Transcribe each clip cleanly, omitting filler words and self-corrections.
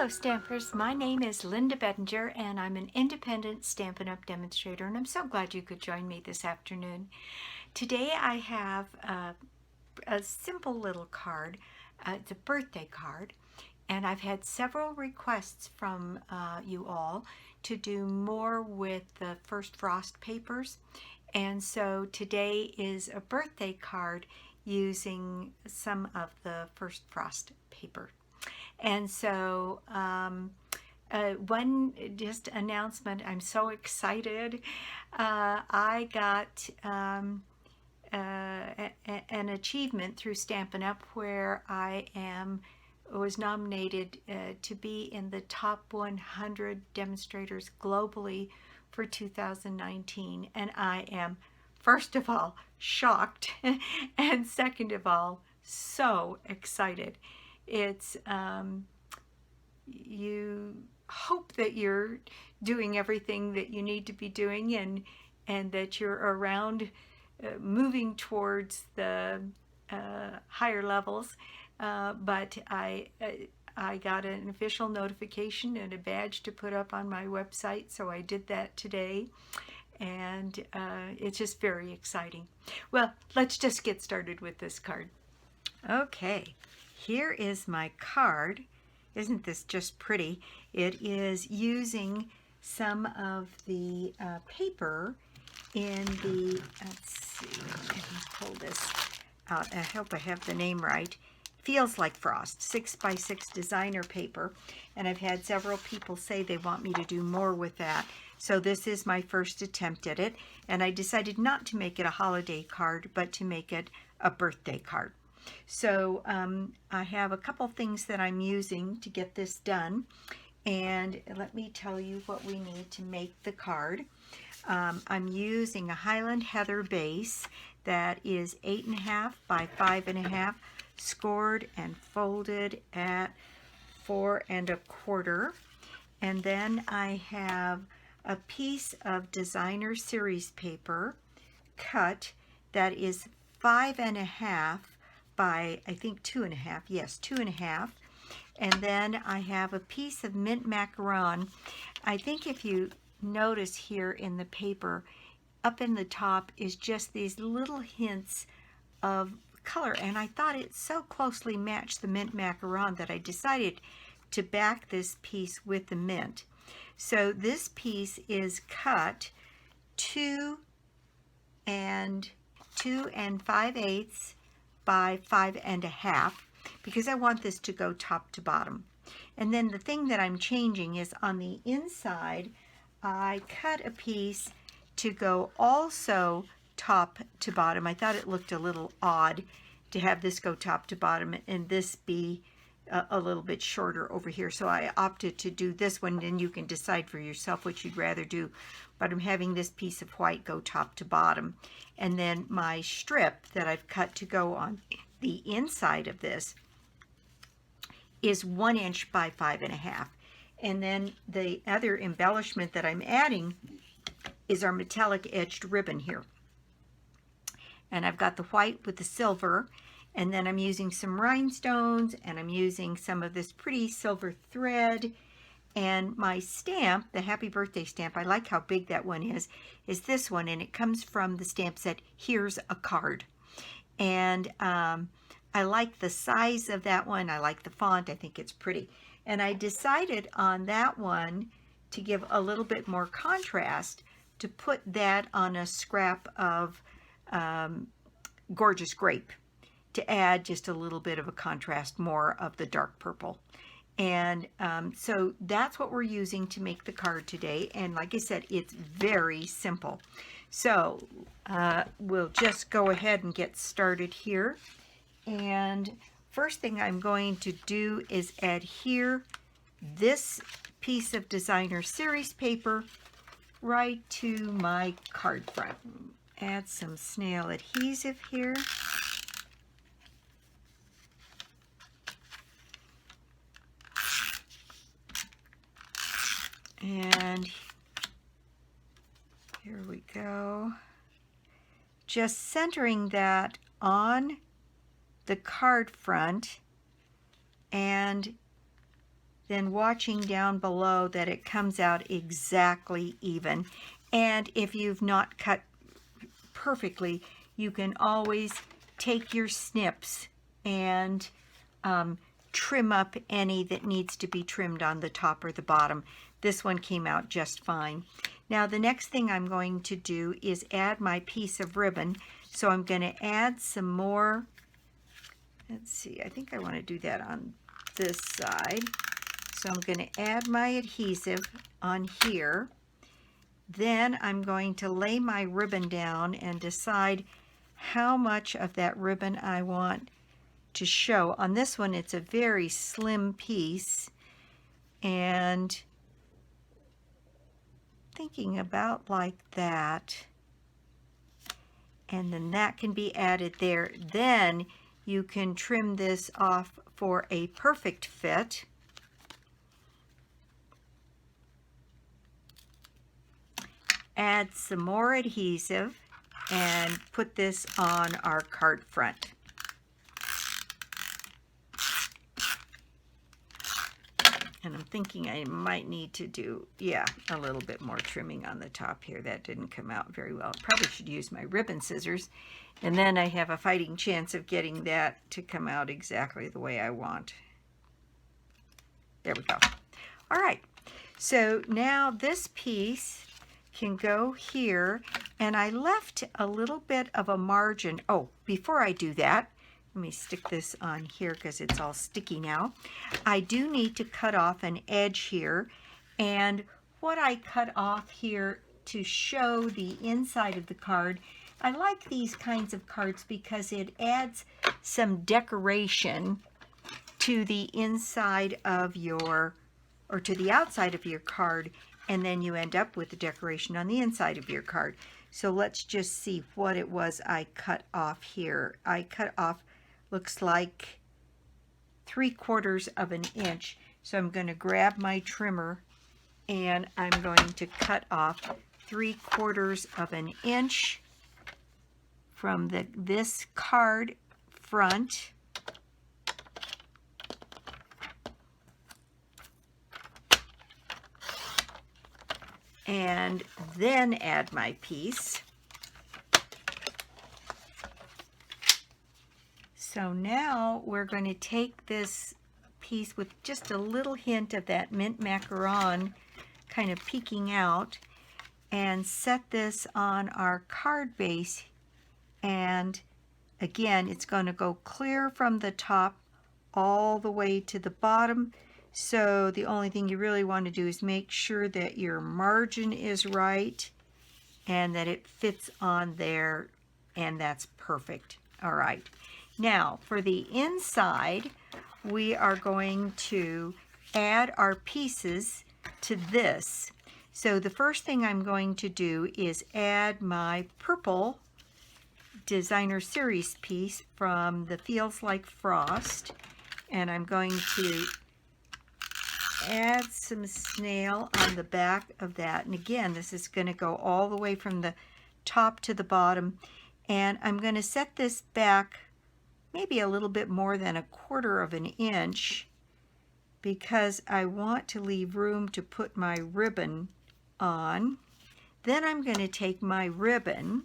Hello Stampers, my name is Linda Bedinger and I'm an independent Stampin' Up! Demonstrator, and I'm so glad you could join me this afternoon. Today I have a simple little card. It's a birthday card, and I've had several requests from you all to do more with the First Frost papers, and so today is a birthday card using some of the First Frost paper. And so one just announcement, I'm so excited. I got an achievement through Stampin' Up! Where I was nominated to be in the top 100 demonstrators globally for 2019, and I am, first of all, shocked, and second of all, so excited. It's you hope that you're doing everything that you need to be doing, and that you're around moving towards the higher levels, but I got an official notification and a badge to put up on my website, so I did that today, and it's just very exciting. Well, let's just get started with this card. Okay. Here is my card. Isn't this just pretty? It is using some of the paper in the, let's see, let me pull this out. I hope I have the name right. Feels Like Frost, 6x6 designer paper. And I've had several people say they want me to do more with that. So this is my first attempt at it. And I decided not to make it a holiday card, but to make it a birthday card. So I have a couple things that I'm using to get this done, and let me tell you what we need to make the card. I'm using a Highland Heather base that is 8.5 by 5.5, scored and folded at 4 1/4, and then I have a piece of designer series paper cut that is 5.5 by, I think, 2.5, yes, 2.5, and then I have a piece of mint macaron. I think if you notice here in the paper, up in the top is just these little hints of color, and I thought it so closely matched the mint macaron that I decided to back this piece with the mint. So this piece is cut 2 5/8 by 5.5, because I want this to go top to bottom. And then the thing that I'm changing is on the inside, I cut a piece to go also top to bottom. I thought it looked a little odd to have this go top to bottom and this be a little bit shorter over here. So I opted to do this one, and you can decide for yourself what you'd rather do. But I'm having this piece of white go top to bottom. And then my strip that I've cut to go on the inside of this is 1 inch by 5.5. And then the other embellishment that I'm adding is our metallic edged ribbon here. And I've got the white with the silver, and then I'm using some rhinestones, and I'm using some of this pretty silver thread. And my stamp, the happy birthday stamp, I like how big that one is this one, and it comes from the stamp set Here's a Card. And I like the size of that one. I like the font. I think it's pretty. And I decided on that one to give a little bit more contrast, to put that on a scrap of Gorgeous Grape, to add just a little bit of a contrast, more of the dark purple. And so that's what we're using to make the card today. And like I said, it's very simple. So we'll just go ahead and get started here. And first thing I'm going to do is adhere this piece of designer series paper right to my card front. Add some snail adhesive here. And here we go. Just centering that on the card front and then watching down below that it comes out exactly even. And if you've not cut perfectly, you can always take your snips and trim up any that needs to be trimmed on the top or the bottom. This one came out just fine. Now the next thing I'm going to do is add my piece of ribbon. So I'm going to add some more. Let's see, I think I want to do that on this side. So I'm going to add my adhesive on here. Then I'm going to lay my ribbon down and decide how much of that ribbon I want to show. On this one, it's a very slim piece, and thinking about like that. And then that can be added there. Then you can trim this off for a perfect fit. Add some more adhesive and put this on our card front. And I'm thinking I might need to do, a little bit more trimming on the top here. That didn't come out very well. I probably should use my ribbon scissors, and then I have a fighting chance of getting that to come out exactly the way I want. There we go. All right, so now this piece can go here, and I left a little bit of a margin. Oh, before I do that, let me stick this on here because it's all sticky now. I do need to cut off an edge here, and what I cut off here to show the inside of the card, I like these kinds of cards because it adds some decoration to the inside of your, or to the outside of your card, and then you end up with the decoration on the inside of your card. So let's just see what it was I cut off here. I cut off, looks like 3/4 of an inch. So I'm going to grab my trimmer and I'm going to cut off 3/4 of an inch from this card front. And then add my piece. So now we're going to take this piece with just a little hint of that mint macaron kind of peeking out and set this on our card base. And again, it's going to go clear from the top all the way to the bottom. So the only thing you really want to do is make sure that your margin is right and that it fits on there, and that's perfect. All right. Now for the inside, we are going to add our pieces to this. So the first thing I'm going to do is add my purple designer series piece from the Feels Like Frost, and I'm going to add some snail on the back of that. And again, this is going to go all the way from the top to the bottom, and I'm going to set this back maybe a little bit more than 1/4 of an inch because I want to leave room to put my ribbon on. Then I'm going to take my ribbon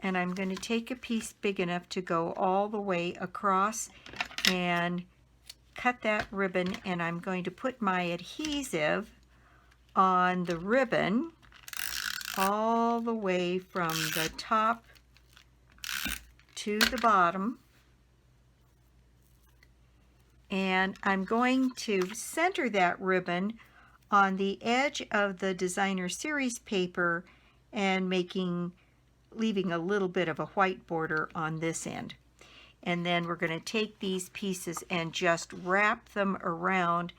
and I'm going to take a piece big enough to go all the way across and cut that ribbon, and I'm going to put my adhesive on the ribbon all the way from the top to the bottom. And I'm going to center that ribbon on the edge of the designer series paper and leaving a little bit of a white border on this end. And then we're going to take these pieces and just wrap them around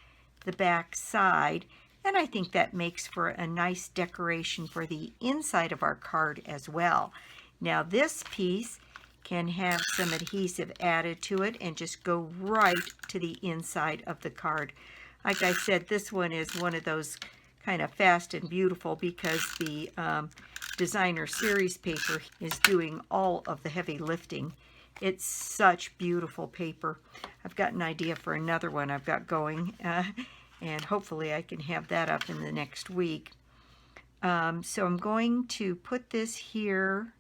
the back side. And I think that makes for a nice decoration for the inside of our card as well. Now this piece can have some adhesive added to it and just go right to the inside of the card. Like I said, this one is one of those kind of fast and beautiful because the designer series paper is doing all of the heavy lifting. It's such beautiful paper. I've got an idea for another one I've got going. and hopefully I can have that up in the next week. So I'm going to put this here,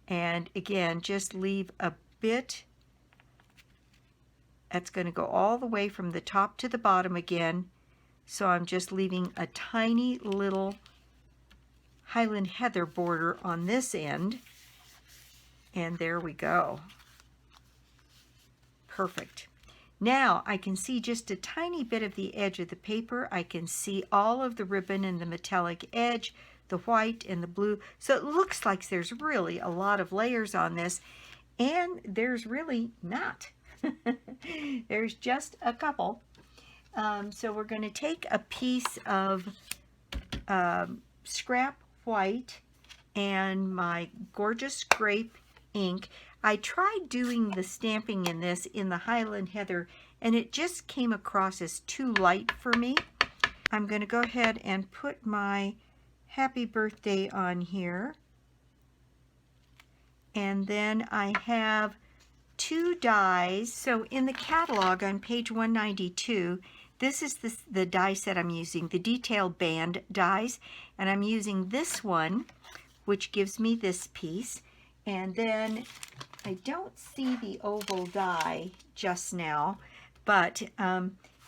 and again, just leave a bit. That's going to go all the way from the top to the bottom again. So I'm just leaving a tiny little Highland Heather border on this end. And there we go. Perfect. Now I can see just a tiny bit of the edge of the paper. I can see all of the ribbon and the metallic edge, the white and the blue. So it looks like there's really a lot of layers on this, and there's really not. There's just a couple. So we're going to take a piece of scrap white and my gorgeous grape ink. I tried doing the stamping in this in the Highland Heather, and it just came across as too light for me. I'm going to go ahead and put my happy birthday on here. And then I have 2 dies. So in the catalog on page 192, this is the die set I'm using, the detail band dies, and I'm using this one, which gives me this piece. And then I don't see the oval die just now, but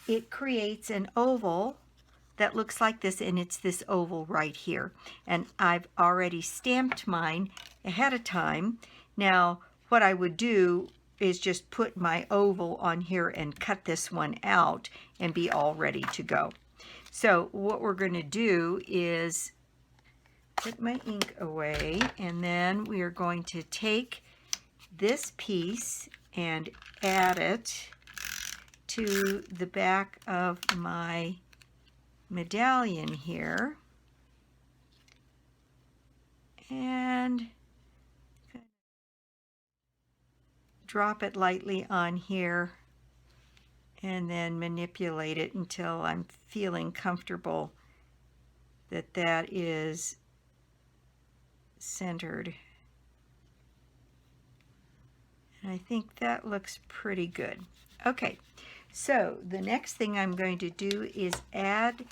it creates an oval that looks like this, and it's this oval right here. And I've already stamped mine ahead of time. Now, what I would do is just put my oval on here and cut this one out and be all ready to go. So what we're going to do is put my ink away, and then we are going to take this piece and add it to the back of my medallion here, and drop it lightly on here, and then manipulate it until I'm feeling comfortable that that is centered. And I think that looks pretty good. Okay, so the next thing I'm going to do is add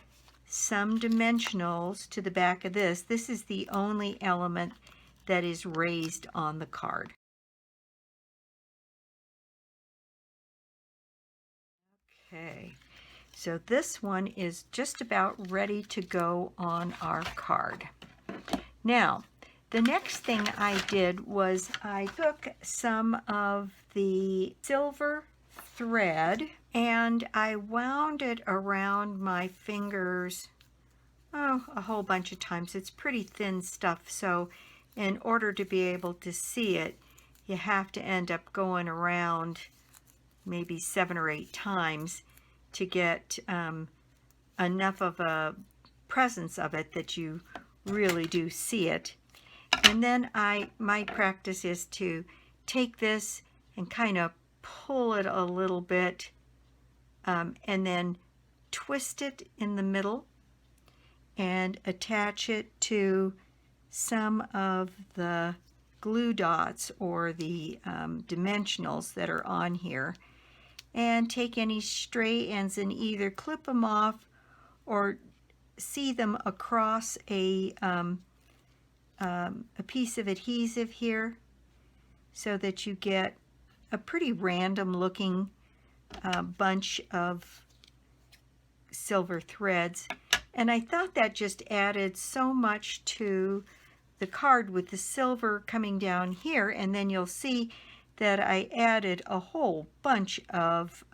some dimensionals to the back of this. This is the only element that is raised on the card. Okay, so this one is just about ready to go on our card. Now, the next thing I did was I took some of the silver thread and I wound it around my fingers, a whole bunch of times. It's pretty thin stuff, so in order to be able to see it, you have to end up going around maybe 7 or 8 times to get enough of a presence of it that you really do see it. And then my practice is to take this and kind of pull it a little bit, and then twist it in the middle and attach it to some of the glue dots or the dimensionals that are on here, and take any stray ends and either clip them off or see them across a piece of adhesive here, so that you get a pretty random looking bunch of silver threads. And I thought that just added so much to the card with the silver coming down here, and then you'll see that I added a whole bunch of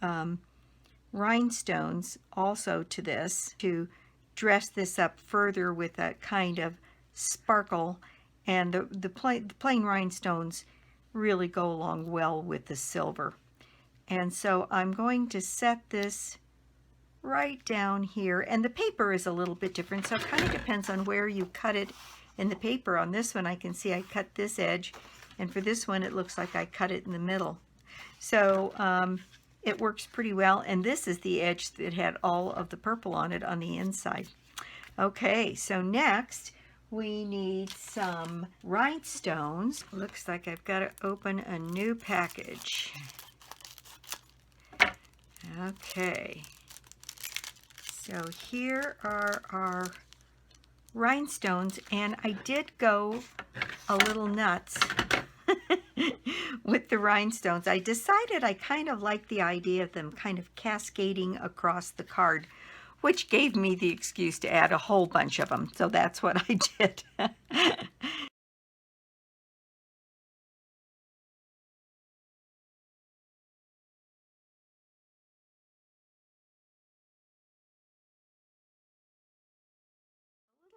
rhinestones also to this to dress this up further with a kind of sparkle, and the plain rhinestones really go along well with the silver. And so I'm going to set this right down here, and the paper is a little bit different, so it kind of depends on where you cut it in the paper. On this one I can see I cut this edge, and for this one it looks like I cut it in the middle. So it works pretty well, and this is the edge that had all of the purple on it on the inside. Okay, so next we need some rhinestones. Looks like I've got to open a new package. Okay, So here are our rhinestones, and I did go a little nuts with the rhinestones. I decided I kind of like the idea of them kind of cascading across the card, which gave me the excuse to add a whole bunch of them. So that's what I did.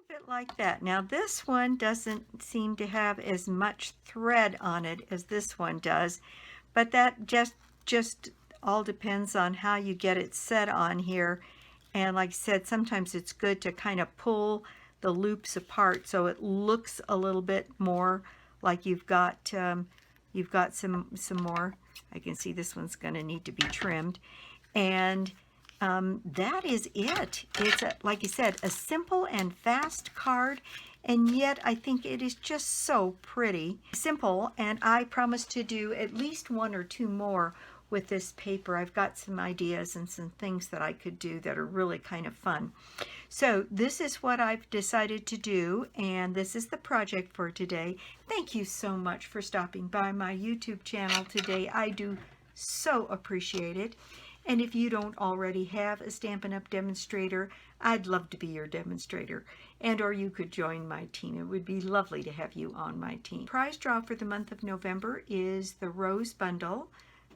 Bit like that. Now this one doesn't seem to have as much thread on it as this one does, but that just all depends on how you get it set on here. And like I said, sometimes it's good to kind of pull the loops apart so it looks a little bit more like you've got some more. I can see this one's going to need to be trimmed. And that is it. It's, like I said, a simple and fast card, and yet I think it is just so pretty. Simple, and I promise to do at least one or two more with this paper. I've got some ideas and some things that I could do that are really kind of fun. So this is what I've decided to do, and this is the project for today. Thank you so much for stopping by my YouTube channel today. I do so appreciate it. And if you don't already have a Stampin' Up! Demonstrator, I'd love to be your demonstrator. And or you could join my team. It would be lovely to have you on my team. Prize draw for the month of November is the Rose Bundle,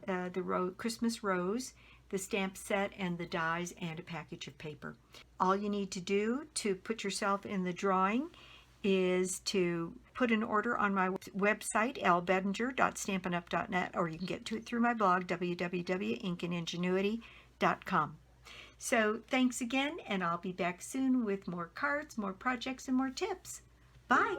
the Christmas Rose, the stamp set, and the dies, and a package of paper. All you need to do to put yourself in the drawing is to put an order on my website, lbedinger.stampinup.net, or you can get to it through my blog, www.inkingenuity.com. So thanks again, and I'll be back soon with more cards, more projects, and more tips. Bye!